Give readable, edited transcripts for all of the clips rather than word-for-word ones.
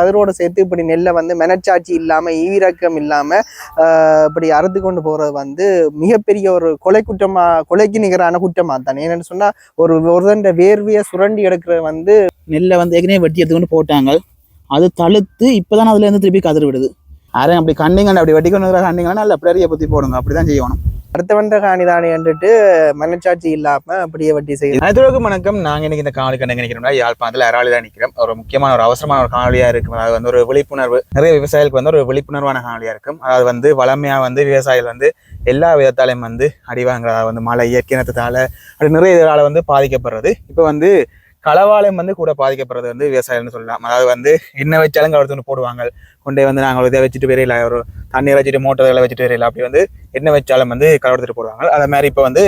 கதிரோட சேர்த்து இப்படி நெல்லை வந்து மனச்சாட்சி இல்லாம ஈவிரக்கம் இல்லாம இப்படி அறுத்து கொண்டு போறது வந்து மிகப்பெரிய ஒரு கொலை குற்றமா, கொலைக்கு நிகரான குற்றமா தான். ஏன்னு சொன்னா ஒரு வேர்வையை சுரண்டி எடுக்கிறது வந்து நெல்லை வந்து ஏற்கனவே வெட்டி எடுத்துக்கொண்டு போட்டாங்க. அது தழுத்து இப்போதான் அதுல இருந்து திருப்பி கதிர் விடுது. யாரும் அப்படி கண்டிங்க அப்படி வெட்டி கொண்டு கண்டிங்கன்னா நல்ல அப்படியே பற்றி போடுங்க, அப்படிதான் செய்யணும். அடுத்தவன்ற காணிதானே என்றுட்டு மனச்சாட்சி இல்லாம அப்படியே வட்டி செய்யணும். அனைவருக்கும் வணக்கம். நாங்கள் இன்னைக்கு இந்த காணொலி கண்டு நினைக்கிறோம்னா யாழ்ப்பாணத்தில் அராளி தான் நிற்கிறோம். ஒரு முக்கியமான ஒரு அவசரமான ஒரு காணொலியா இருக்கும். அதாவது வந்து ஒரு விழிப்புணர்வு, நிறைய விவசாயிகளுக்கு வந்து ஒரு விழிப்புணர்வான காணொலியா இருக்கும். அதாவது வந்து வளமையா வந்து விவசாயிகள் வந்து எல்லா விதத்தாலையும் வந்து அடிவாங்கிறதா வந்து மழை இயற்கையினத்தால அப்படி நிறைய இதனால வந்து பாதிக்கப்படுறது. இப்போ வந்து களவாலயம் வந்து கூட பாதிக்கப்படுறது வந்து விவசாயம்னு சொல்லலாம். அதாவது வந்து என்ன வச்சாலும் கவர்த்து போடுவாங்க, கொண்டே வந்து நாங்கள் இதை வச்சுட்டு வரையில, ஒரு தண்ணீர் வச்சுட்டு மோட்டர்களை வச்சுட்டு வரையில, அப்படி வந்து என்ன வச்சாலும் வந்து கலவரத்துட்டு போடுவாங்க. அதே மாதிரி இப்போ வந்து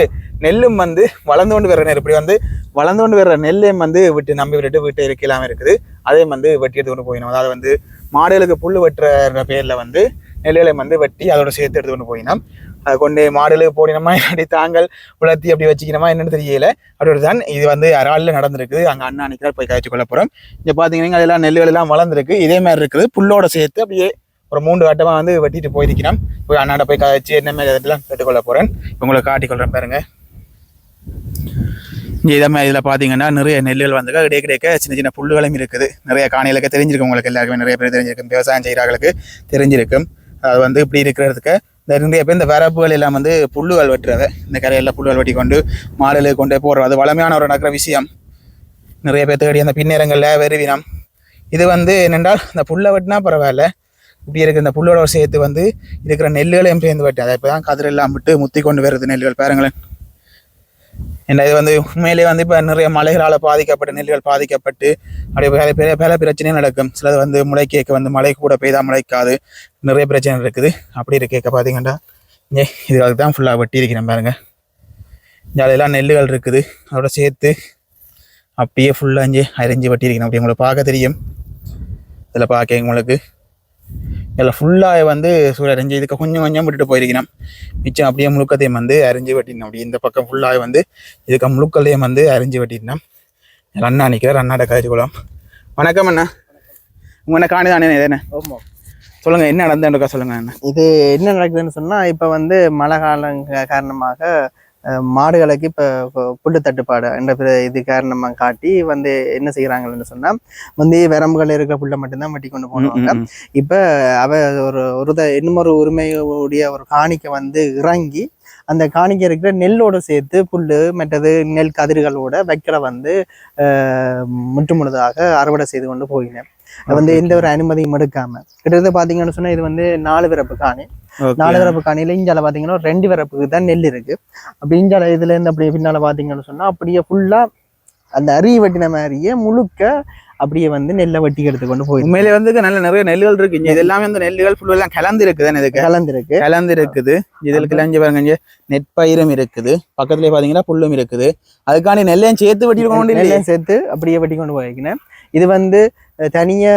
நெல்லும் வந்து வளர்ந்து கொண்டு வர்ற நெல், இப்படி வந்து வளர்ந்து கொண்டு வர்ற நெல்லையும் வந்து விட்டு நம்பி விட்டுட்டு வீட்டை இருக்கலாம் இருக்குது. அதையும் வந்து வெட்டி எடுத்து கொண்டு போயிடும். அதாவது வந்து மாடுகளுக்கு புல் வெட்டுற பேரில் வந்து நெல்லையும் வந்து வெட்டி அதோட சேர்த்து எடுத்து கொண்டு போயினோம். அதை கொண்டு மாடுகளுக்கு போடினோமா, இல்லாட்டி தாங்கள் உலர்த்தி அப்படி வச்சுக்கணுமா என்னன்னு தெரியல. அப்படி தான் இது வந்து அராலில் நடந்திருக்குது. அங்கே அண்ணா அன்னைக்கு போய் காய்ச்சி கொள்ள போகிறோம். இங்கே பார்த்தீங்கன்னா அதெல்லாம் நெல்லுகள் எல்லாம் வளர்ந்துருக்கு. இதே மாதிரி இருக்குது. புல்லோட சேர்த்து அப்படியே ஒரு 3 வட்டமாக வந்து வெட்டிட்டு போயிருக்கிறோம். போய் அண்ணாண்ட போய் காய்ச்சி என்ன மாதிரி இதெல்லாம் கேட்டுக்கொள்ள போகிறேன். உங்களை காட்டிக்கொள்கிறேன் பாருங்க. இங்கே இதே மாதிரி இதில் பார்த்தீங்கன்னா நிறைய நெல்லுகள் வந்து கிடைக்க சின்ன சின்ன புல்லுகளும் இருக்குது. நிறைய காணிகளுக்கு தெரிஞ்சிருக்கும், உங்களுக்கு எல்லாருக்குமே நிறைய பேர் தெரிஞ்சிருக்கும், விவசாயம் செய்கிறார்களுக்கு தெரிஞ்சிருக்கும். அது வந்து இப்படி இருக்கிறதுக்கு இந்த நிறைய பேர் இந்த வரப்புகள் எல்லாம் வந்து புல்லுகள் வெட்டுறது, இந்த கரையெல்லாம் புல்லுகள் வெட்டி கொண்டு மாடுகளுக்கு கொண்டே போடுறது, அது வளமையான ஒரு நடக்கிற விஷயம். நிறைய பேர் தேடி அந்த பின்னேரங்களில் வெறுவினம். இது வந்து என்னென்றால் இந்த புல்லை வெட்டினா பரவாயில்ல, இப்படி இருக்கிற இந்த புல்லோட சேர்த்து வந்து இருக்கிற நெல்லுகளையும் சேர்ந்து வெட்டி அதை இப்போ தான் கதிரெல்லாம் விட்டு முத்தி கொண்டு வருது நெல்லுகள் பாருங்களேன். ஏன்னா இது வந்து உண்மையிலே வந்து இப்போ நிறைய மலைகளால் பாதிக்கப்பட்ட நெல்லுகள் பாதிக்கப்பட்டு அப்படியே பல பிரச்சனையும் நடக்கும். சிலது வந்து முளை கேட்க வந்து மழை கூட பெய்தால் முளைக்காது, நிறைய பிரச்சனை இருக்குது. அப்படி இருக்க பார்த்தீங்கன்னா இதுகளுக்கு தான் ஃபுல்லாக வெட்டி இருக்கிறேன் பாருங்க. அதெல்லாம் நெல்லுகள் இருக்குது, அதோட சேர்த்து அப்படியே ஃபுல்லாக அரிஞ்சு வெட்டி இருக்கிறேன். அப்படி உங்களுக்கு பார்க்க தெரியும். இதில் பார்க்க உங்களுக்கு இதில் ஃபுல்லாக வந்து அரிஞ்சு இதுக்கு கொஞ்சம் கொஞ்சம் விட்டுட்டு போயிருக்கணும். மிச்சம் அப்படியே முழுக்கத்தையும் வந்து அரிஞ்சு வெட்டினோம். அப்படி இந்த பக்கம் ஃபுல்லாக வந்து இதுக்கு முழுக்கத்தையும் வந்து அரிஞ்சு வெட்டினோம். அண்ணா நிற்கிறார், அண்ணாட்ட காய்ச்சிக்குளம். வணக்கம் அண்ணா. உங்கள் என்ன காணிதானே தானே? சொல்லுங்கள், என்ன நடந்துருக்கா சொல்லுங்கள் அண்ணா. இது என்ன நடக்குதுன்னு சொன்னால், இப்போ வந்து மழை காலம் காரணமாக மாடுகளுக்கு இப்போ புல்லு தட்டுப்பாடு என்ற இது காரணமாக காட்டி வந்து என்ன செய்கிறாங்கன்னு சொன்னால், வந்து வரம்புகள் இருக்கிற புல்லை மட்டும்தான் வெட்டி கொண்டு போனவங்க. இப்போ இன்னொரு உரிமையுடைய ஒரு காணிக்கை வந்து இறங்கி அந்த காணிக்கை இருக்கிற நெல்லோடு சேர்த்து புல்லு மற்றது நெல் கதிர்களோட வைக்கிற வந்து முற்றுமுழுதாக அறுவடை செய்து கொண்டு போயினேன். வந்து எந்த ஒரு அனுமதியும் எடுக்காம கிட்டத்தட்ட பாத்தீங்கன்னு சொன்னா இது வந்து 4 விரப்பு காணி. 4 விரப்பு காணியில இஞ்சால பாத்தீங்கன்னா 2 விரப்புக்கு தான் நெல் இருக்கு. அப்படி இஞ்சால இதுல இருந்து அப்படியே பின்னால பாத்தீங்கன்னு சொன்னா அப்படியே ஃபுல்லா அந்த அரிய வெட்டின மாதிரியே முழுக்க அப்படியே வந்து நெல்லை வெட்டி எடுத்து கொண்டு போய் உண்மையிலே வந்து நல்ல நிறைய நெல்லுகள் இருக்கு. இது எல்லாமே அந்த நெல்லுகள் ஃபுல்லா எல்லாம் கலந்து இருக்குது. இதில் கிளஞ்சி பாருங்க, நெற்பயிரும் இருக்குது, பக்கத்துலயே பாத்தீங்கன்னா புல்லும் இருக்குது. அதுக்காண்டி நெல்லையும் சேர்த்து வெட்டி கொண்டு நெல்லையும் சேர்த்து அப்படியே வெட்டி கொண்டு போயிருக்கேன். இது வந்து தனியா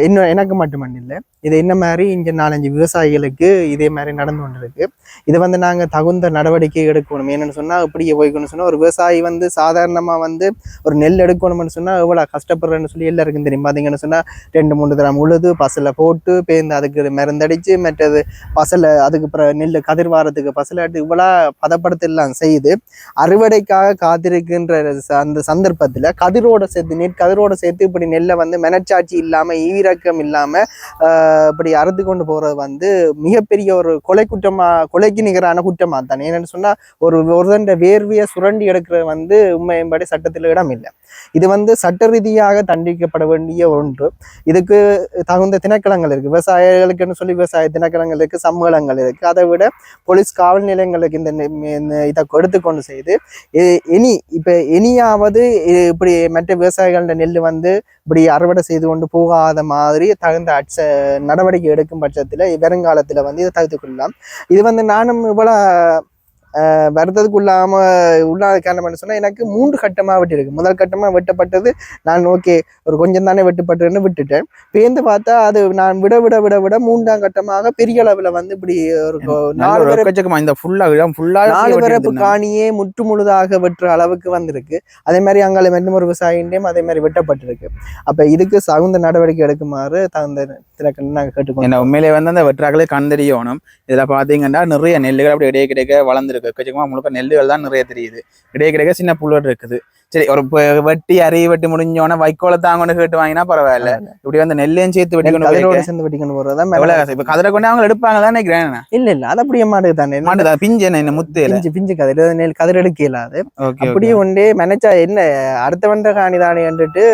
இன்னும் எனக்கு மட்டுமல்ல இல்லை, இது என்ன மாதிரி இங்கே 4-5 விவசாயிகளுக்கு இதே மாதிரி நடந்து கொண்டு இருக்கு. இதை வந்து நாங்கள் தகுந்த நடவடிக்கை எடுக்கணும். என்னென்னு சொன்னால், இப்படியே போய்க்கணும்னு சொன்னால் ஒரு விவசாயி வந்து சாதாரணமாக வந்து ஒரு நெல் எடுக்கணும்னு சொன்னால் எவ்வளோ கஷ்டப்படுறேன்னு சொல்லி எல்லாருக்கும் தெரியும். பார்த்தீங்கன்னு சொன்னால் 2-3 தரம் உழுது பசலை போட்டு பேருந்து அதுக்கு மருந்தடிச்சு மற்றது பசலை அதுக்கு அப்புறம் நெல் கதிர்வாரத்துக்கு பசலை அடி இவ்வளோ பதப்படுத்தலாம் செய்து அறுவடைக்காக காத்திருக்கின்ற அந்த சந்தர்ப்பத்தில் கதிரோட சேர்த்து நெற்கதிரோட சேர்த்து இப்படி நெல்லை வந்து மனச்சாட்சி இல்லாம ஈவிரக்கம் இல்லாம இப்படி அறுத்து கொண்டு போறது வந்து மிகப்பெரிய ஒரு கொலை குற்றமா, கொலைக்கு நிகரான குற்றமா தான். ஏன்னு சொன்னா ஒரு வேர்வையை சுரண்டி எடுக்கிறது வந்து உண்மையின்படி சட்டத்தில் இடம் இல்லை. இது வந்து சட்ட ரீதியாக தண்டிக்கப்பட வேண்டிய ஒன்று. இதுக்கு தகுந்த திணைக்களங்கள் இருக்கு, விவசாயிகளுக்குன்னு சொல்லி விவசாய திணைக்களங்கள் இருக்கு, சம்மேளங்கள் இருக்கு. அதை விட போலீஸ் காவல் நிலையங்களுக்கு இந்த இதை எடுத்துக்கொண்டு செய்து இனியாவது இப்படி மற்ற விவசாயிகளோட நெல் வந்து இப்படி அறுவடை செய்து கொண்டு போகாத மாதிரி தகுந்த நடவடிக்கை எடுக்கும் பட்சத்தில் வருங்காலத்தில் வந்து இதை தவிர்த்து கொள்ளலாம். இது வந்து நானும் இவ்வளோ வருத்தத்துக்கு உள்ளாத காரணம் சொன்னா எனக்கு 3 கட்டமா வெட்டிருக்கு. முதல் கட்டமா வெட்டப்பட்டது நான் ஓகே ஒரு கொஞ்சம் தானே வெட்டப்பட்டதுன்னு விட்டுட்டேன். பேருந்து பார்த்தா அது நான் விட விட விட விட 3ஆம் கட்டமாக பெரிய அளவுல வந்து இப்படி ஒரு 4 பரப்பு காணியே முற்று முழுதாக வெட்டுற அளவுக்கு வந்திருக்கு. அதே மாதிரி அங்கால இன்னும் ஒரு விவசாயின்டையும் அதே மாதிரி வெட்டப்பட்டிருக்கு. அப்ப இதுக்கு தகுந்த நடவடிக்கை எடுக்குமாறு தகுந்த திறக்கணும் நாங்கள் கேட்டுக்கோங்க. உண்மையிலே வந்து அந்த வெற்றாக்களே கண்டறியணும். இதுல பாத்தீங்கன்னா நிறைய நெல்லுகள் அப்படி இடையே கிடைக்க வளர்ந்துருக்கு. எக்கச்சக்கமா முழுக்க நெல்லுகள் தான் நிறைய தெரியுது. இடையே கிடைக்க சின்ன புல்லட் இருக்குது. சரி ஒரு வெட்டி வெட்டி முடிஞ்சோன்னா வைக்கோல தாங்கன்னு கேட்டு வாங்கினா பரவாயில்ல. இப்படி வந்து நெல்லையும் சேர்த்து வெட்டி கொண்டு போறதா இப்ப கதிரை கொண்டு அவங்க எடுப்பாங்க தான் நினைக்கிறேன். இல்ல அது அப்படியே மாட்டுக்கு தானே மாட்டுதான் பிஞ்சு என்ன முத்து பிஞ்சு கதிர் நெல் கதிர் எடுக்க இயலாது. அப்படியே ஒன்றே மனச்சா என்ன அடுத்த வந்த காணி தானே என்றுட்டு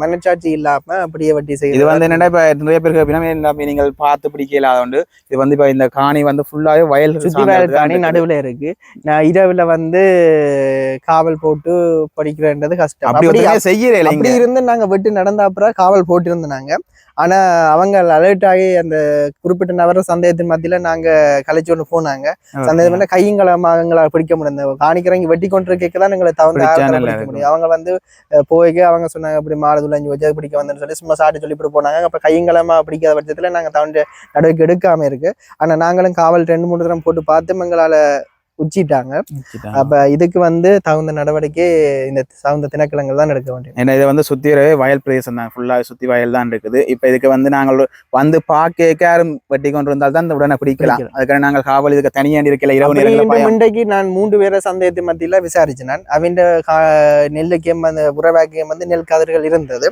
மனச்சாட்சி இல்லாம அப்படியே வட்டி செய்யுது. இது வந்து என்னடா இப்ப நிறைய பேருக்கு அப்படின்னா நீங்கள் பார்த்து பிடிக்க இல்லாத உண்டு. இது வந்து இப்ப இந்த காணி வந்து ஃபுல்லாவே வயல் சுத்தி வயல் காணி நடுவுல இருக்கு. நான் இரவுல வந்து காவல் போட்டு படிக்கிறேன்றது கஷ்டம். அப்படி இருந்து நாங்க வெட்டு நடந்த அப்புறம் காவல் போட்டு இருந்தாங்க. ஆனா அவங்க அலர்ட் ஆகி அந்த குறிப்பிட்ட நபர சந்தேகத்தின் மத்தியில நாங்க கலைச்சு ஒன்று போனாங்க. சந்தேகம் பண்ண கையங்களமாக பிடிக்க முடியாது. காணிக்கிறவங்க வெட்டி கொண்டு கேட்கதான் எங்களை பிடிக்க முடியும். அவங்க வந்து போய்க்கு அவங்க சொன்னாங்க அப்படி மாடு துளைஞ்சு வச்சு பிடிக்க வந்தேன்னு சொல்லி சும்மா சாட்டு சொல்லி இப்படி போனாங்க. அப்ப கையங்களமா பிடிக்காத பட்சத்துல நாங்க தவண்ட நடவடிக்கை எடுக்காம இருக்கு. ஆனா நாங்களும் காவல் 2-3 தரம் போட்டு பார்த்து எங்களால உச்சிட்டாங்க. அப்ப இதுக்கு வந்து தகுந்த நடவடிக்கை இந்த தகுந்த திணைக்களங்கள் தான் எடுக்க வேண்டும். ஏன்னா இதை வந்து சுத்திரவே வயல் பிரதேசம் தான், ஃபுல்லா சுத்தி வயல் தான் இருக்குது. இப்ப இதுக்கு வந்து நாங்கள் வந்து பார்க்க யாரும் வெட்டி கொண்டு வந்தால் தான் இந்த உடனே பிடிக்கலாம். அதுக்காக நாங்கள் காவல் இதுக்கு தனியாண்டி இருக்கல. இன்றைக்கு நான் 3 பேரை சந்தேகத்து மத்தியில விசாரிச்சேன். நான் அவன் நெல்லுக்கியம் அந்த உறவாக்கியம் வந்து நெல் கதிர்கள் இருந்தது.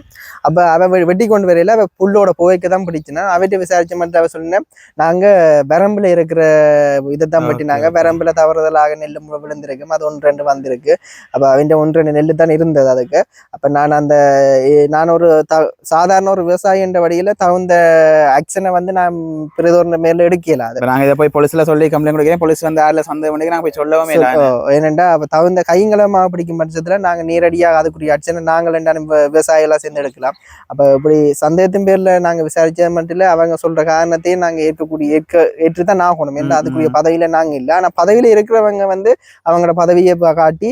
அப்ப அவ வெட்டி கொண்டு வரையில அவ புல்லோட புகைக்கு தான் பிடிச்சினா. அவர்கிட்ட விசாரிச்ச மட்டும் அவ சொன்னேன் நாங்க வரம்புல இருக்கிற இதைத்தான் வெட்டினாங்க. வரம்புல தவறுதலாக நெல்லு விழுந்திருக்கும். அது 1-2 வந்திருக்கு. அப்ப அவன் 1-2 நெல்லு தான் இருந்தது அதுக்கு. அப்ப நான் ஒரு சாதாரண ஒரு விவசாயி என்ற வழியில தகுந்த ஆக்ஷனை வந்து நான் பிரதோர மேல எடுக்கல. நாங்க இதை போய் போலீஸ்ல சொல்லி கம்ப்ளைண்ட் கொடுக்கிறேன். போலீஸ் வந்து ஆறுல சந்தேகம் பண்ணி நாங்க போய் சொல்லவே இல்லை. ஏனென்றா அப்ப தகுந்த கைங்களமா பிடிக்கும் பட்சத்துல நாங்க நேரடியாக அதுக்குரிய ஆக்ஷனை நாங்கள் விவசாயிகளா சேர்ந்து எடுக்கலாம். அப்ப இப்படி சந்தேகத்தின் பேர்ல நாங்க விசாரிச்சது மட்டும் இல்ல, அவங்க சொல்ற காரணத்தையும் நாங்க ஏற்றுதான் ஆகணும். ஏன்னா அதுக்குரிய பதவியில நாங்க இல்லை. ஆனா பதவியில இருக்கிறவங்க வந்து அவங்களோட பதவியை காட்டி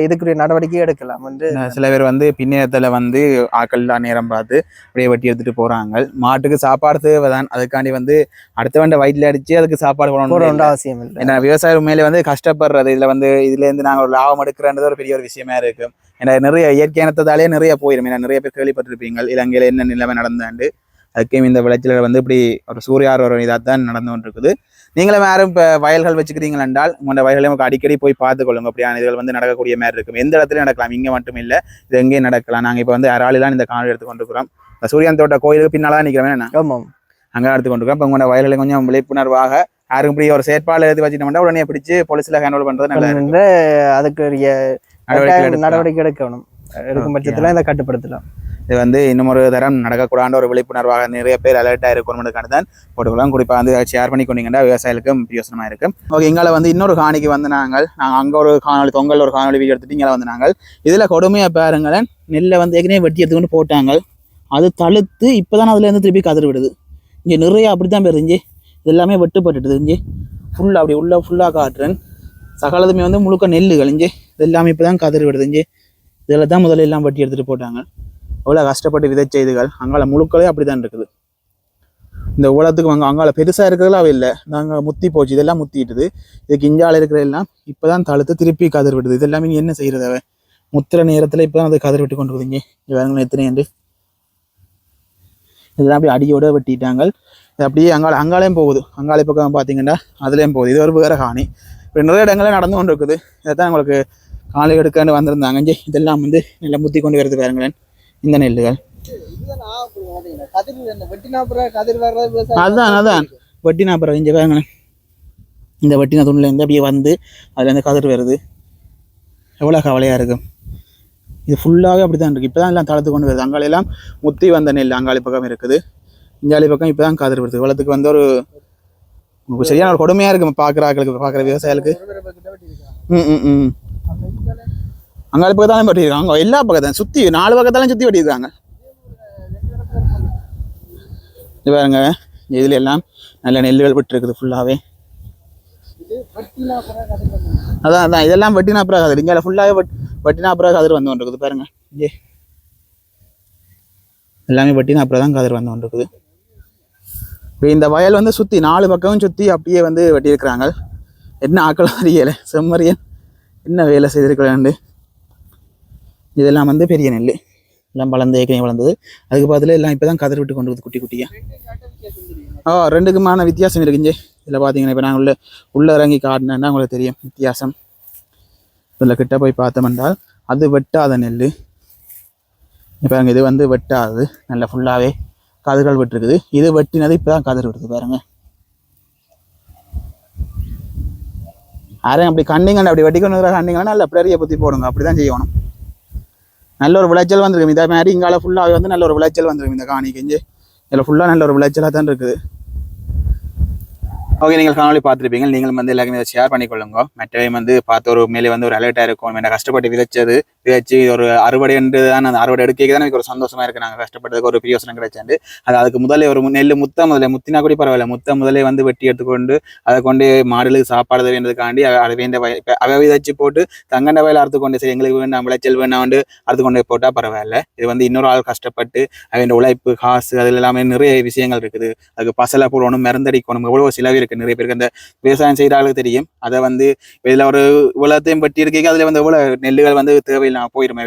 இதுக்குரிய நடவடிக்கை எடுக்கலாம் என்று. சில பேர் வந்து பின்னேரத்துல வந்து ஆக்கள் நேரம் பார்த்து அப்படியே வெட்டி எடுத்துட்டு போறாங்க. மாட்டுக்கு சாப்பாடு தேவைதான். அதுக்காண்டி வந்து அடுத்த வண்ட வயிற்றுல அடிச்சு அதுக்கு சாப்பாடு போடணும் அவசியம் இல்லை. ஏன்னா விவசாயம் மேலே வந்து கஷ்டப்படுறது. இதுல வந்து இதுல இருந்து நாங்க ஒரு லாபம் எடுக்கிறன்றது ஒரு பெரிய ஒரு விஷயமா இருக்கு. ஏன்னா நிறைய இயற்கையானத்தாலே நிறைய போயிடும். ஏன்னா நிறைய பேர் கேள்விப்பட்டிருப்பீங்க இலங்கையில என்ன நிலைமை நடந்தாண்டு. அதுக்கும் இந்த விளைச்சல வந்து இப்படி ஒரு சூரியார் ஒரு இதாக தான் நடந்து கொண்டு இருக்குது. நீங்களும் யாரும் இப்போ வயல்கள் வச்சுக்கிறீங்கள் என்றால் உங்களோட வயல்களையும் அடிக்கடி போய் பார்த்துக்கொள்ளுங்க. அப்படியான இதுகள் வந்து நடக்கக்கூடிய மாதிரி இருக்கும். எந்த இடத்துலையும் நடக்கலாம், இங்கே மட்டும் இல்லை, இது எங்கேயும் நடக்கலாம். நாங்கள் இப்போ வந்து அராலிலாம் இந்த காணொலி எடுத்து கொண்டிருக்கிறோம். சூரியன் தோட்ட கோயிலுக்கு பின்னால தான் நிற்கிறோம். என்ன அங்கே எடுத்து கொண்டிருக்கோம். இப்போ உங்களோட வயல்களை கொஞ்சம் விழிப்புணர்வாக யாரும் இப்படி ஒரு செயற்பாடு எடுத்து வச்சுட்டோம்னா உடனே பிடிச்சி போலீஸில் ஹேண்டில் பண்ணுறது நல்லது. அதுக்கு நடவடிக்கை எடுக்கும் பட்சத்தில் இதை கட்டுப்படுத்தலாம். இது வந்து இன்னும் ஒரு தரம் நடக்கக்கூடாத ஒரு விழிப்புணர்வாக நிறைய பேர் அலர்ட்டாக இருக்கணும்னு தான் போட்டுக்கலாம். குறிப்பாக வந்து ஷேர் பண்ணி கொண்டீங்கன்னா விவசாயிகளுக்கும் பிரயோசனமாக இருக்கும். ஓகே, இங்கால வந்து இன்னொரு காணிக்கு வந்து நாங்கள் அங்கே ஒரு காணொலி தொங்கல் ஒரு காணொலி வீடியோ எடுத்துட்டு இங்கே வந்து நாங்கள் இதில் கொடுமையாக பாருங்களேன். நெல்லை வந்து ஏற்கனவே வெட்டி எடுத்துக்கொண்டு போட்டாங்க. அது தழுத்து இப்போ தான் அதுலேருந்து திருப்பி கதிர் விடுது. இங்கே நிறைய அப்படி தான் பெருஞ்சு இது எல்லாமே வெட்டுப்பட்டுட்டு இஞ்சி ஃபுல்லாக அப்படி ஃபுல்லாக காட்டுறேன். சகலதுமே வந்து முழுக்க நெல்லுகள் இஞ்சி இது எல்லாமே இப்போ தான் கதிர் விடுதுஞ்சு. இதில் தான் முதல்ல எல்லாம் வெட்டி எடுத்துகிட்டு போட்டாங்க. அவ்வளோ கஷ்டப்பட்டு விதைச்ச இதுகள் அங்கால முழுக்களே அப்படி தான் இருக்குது. இந்த உலகத்துக்கு அங்கால பெருசாக இருக்கிறதுலாம் இல்லை. நாங்கள் முத்தி போச்சு, இதெல்லாம் முத்திட்டுது. இதுக்கு இஞ்சால இருக்கிற எல்லாம் இப்போ தான் தழுத்து திருப்பி கதிர் விடுது. இது எல்லாமே என்ன செய்கிறது? முத்திர நேரத்தில் இப்போ தான் அது கதிர் விட்டு கொண்டு இருக்குதுங்க. வேறுங்க எத்தனை என்று இதெல்லாம் அப்படியே அடியோட வெட்டிட்டாங்க. இது அப்படியே அங்காலையும் போகுது. அங்காலை பக்கம் பார்த்தீங்கன்னா அதுலேயும் போகுது. இது ஒரு வேறு காணி. இப்போ நிறைய இடங்களே நடந்து கொண்டு இருக்குது. இதை தான் உங்களுக்கு காலை எடுக்காண்டு வந்திருந்தாங்க. இதெல்லாம் வந்து நல்லா முத்தி கொண்டு வருது பாருங்களேன். இந்த நெல்லுகள் அதான் வெட்டினாப்புறம் இங்கே பாருங்களேன். இந்த வெட்டினா துணிலேருந்து அப்படியே வந்து அதுலேருந்து கதிர் வருது. எவ்வளோ கவலையாக இருக்கும். இது ஃபுல்லாகவே அப்படி தான் இருக்குது. இப்போ தான் எல்லாம் தளர்த்து கொண்டு வருது. அங்காலையெல்லாம் முத்தி வந்த நெல் அங்காளி பக்கம் இருக்குது. இஞ்சாலி பக்கம் இப்போ தான் கதிர் வருது. இவ்வளோத்துக்கு வந்து ஒரு சரியான ஒரு கொடுமையாக இருக்கும் பார்க்குற ஆக்களுக்கு, பார்க்குற விவசாயிகளுக்கு. அங்காளி பக்கத்தாலும் வெட்டியிருக்காங்க. அவங்க எல்லா பக்கத்தான் சுற்றி 4 பக்கத்தாலும் சுற்றி வெட்டியிருக்காங்க. இது பாருங்க, இதில் எல்லாம் நல்ல நெல்லுகள் விட்டுருக்குது ஃபுல்லாகவே. அதான் அதான் இதெல்லாம் வெட்டினா அப்புறம் கதிர் இங்கே ஃபுல்லாகவே வெட்டினா அப்புறம் கதிர் வந்து கொண்டிருக்குது பாருங்க இங்கே எல்லாமே வெட்டினா அப்புறம் தான் கதிர் வந்து கொண்டிருக்குது. இப்போ இந்த வயல் வந்து சுற்றி 4 பக்கமும் சுற்றி அப்படியே வந்து வெட்டியிருக்கிறாங்க. என்ன ஆக்கள் அறியலை செம்மறியன் என்ன வேலை செய்திருக்கிறாண்டு. இதெல்லாம் வந்து பெரிய நெல் எல்லாம் வளர்ந்து ஏற்கனவே வளர்ந்தது. அதுக்கு பார்த்துல எல்லாம் இப்போ தான் கதிர் விட்டு கொண்டு வந்து குட்டி குட்டியாக. ரெண்டுக்குமான வித்தியாசம் இருக்குங்க. இதில் பார்த்தீங்கன்னா இப்போ நாங்கள் உள்ளே இறங்கி காட்டினேன்னா உங்களுக்கு தெரியும் வித்தியாசம். இதில் கிட்ட போய் பார்த்தோம்னால் அது வெட்டாத நெல். இப்போ இது வந்து வெட்டாது நல்லா ஃபுல்லாகவே கதிர்கள் விட்டுருக்குது. இது வெட்டினது இப்போ தான் கதிர் விடுது பாருங்க. யாரையும் அப்படி கண்டிங்கன்னு அப்படி வெட்டி கொண்டு கண்டிங்கன்னா நல்ல பிளரிய பற்றி போடுங்க. அப்படி தான் செய்யணும். நல்ல ஒரு விளைச்சல் வந்துருக்கும். இதே மாதிரி இங்கால ஃபுல்லாகவே வந்து நல்ல ஒரு விளைச்சல் வந்துருக்கும். இந்த காணி கெஞ்சு இதில் ஃபுல்லாக நல்ல ஒரு விளைச்சலாக தான் இருக்குது. ஓகே, நீங்கள் காணொலி பார்த்துருப்பீங்க. நீங்களும் வந்து எல்லாருமே இதை ஷேர் பண்ணிக்கொள்ளுங்க. மற்றவை வந்து பார்த்து ஒரு மேலே வந்து ஒரு அலர்ட்டாக இருக்கும். என்ன கஷ்டப்பட்டு விதைச்சு ஒரு அறுவடை என்று தான் அந்த அறுவடை எடுக்க தான் எனக்கு ஒரு சந்தோஷமா இருக்குது. நாங்கள் கஷ்டப்பட்டதுக்கு ஒரு பிரியோசனம் கிடைச்சாண்டு அதுக்கு முதலே ஒரு நெல் முத்தினா கூட பரவாயில்ல, முதலே வந்து வெட்டி எடுத்துக்கொண்டு அதை கொண்டு மாடுகளுக்கு சாப்பாடு வேண்டதுக்காண்டி அதை வேண்ட அவை விதைச்சு போட்டு தங்கண்ட வயல் அறுத்து கொண்டு சரி எங்களுக்கு வேண்டாம் விளைச்சல் வேண்டாண்டு அறுத்து கொண்டு போட்டால் பரவாயில்ல. இது வந்து இன்னொரு ஆள் கஷ்டப்பட்டு அவன் உழைப்பு காசு அதில் எல்லாமே நிறைய விஷயங்கள் இருக்குது. அதுக்கு பசலை போடணும், மருந்தடிக்கணும், எவ்வளோ செலவு இருக்குது. நிறைய பேருக்கு அந்த விவசாயம் செய்கிறாங்களுக்கு தெரியும். அதை வந்து இதில் ஒரு இவ்வளோத்தையும் பட்டி இருக்கீங்க. அதில் வந்து எவ்வளோ நெல்லுகள் வந்து தேவையில்லாமல் போயிடுமே,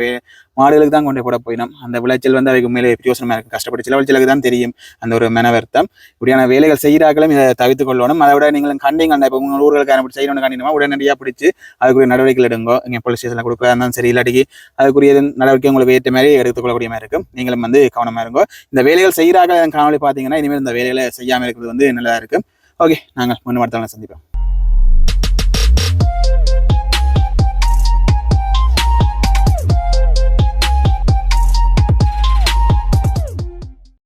மாடுகளுக்கு தான் கொண்டு போட போயிடும். அந்த விளைச்சல் வந்து அதுக்கு மேலே பிரியோசனமாக இருக்குது. கஷ்டப்பட்டு சிலவழிச்சலுக்கு தான் தெரியும் அந்த ஒரு மனவர்த்தம். இப்படியான வேலைகள் செய்கிறார்களும் இதை தவிர்த்துக் கொள்ளணும். அதை விட நீங்கள் கண்டிங்க இப்போ உங்கள் ஊர்களுக்கு அப்படி செய்யணும்னு கண்டினோமா உடனடியாக பிடிச்சி அதுக்குரிய நடவடிக்கைகள் எடுங்கோ. இங்கே போலீஸ் ஸ்டேஷனில் கொடுக்குறதா இருந்தாலும் சரி, இல்லாட்டிக்கு அதுக்குரிய நடவடிக்கை உங்களுக்கு ஏற்ற மாதிரி எடுத்துக்கொள்ளக்கூடிய மாதிரி இருக்கும். நீங்களும் வந்து கவனமாக இருங்கோ. இந்த வேலைகள் செய்கிறார்கள் காணொலி பார்த்தீங்கன்னா இனிமேல் இந்த வேலைகளை செய்யாமல் இருக்கிறது வந்து நல்லதாக இருக்கும். ஓகே, நாங்கள் முன்னும் அடுத்தவங்களை சந்திப்போம்.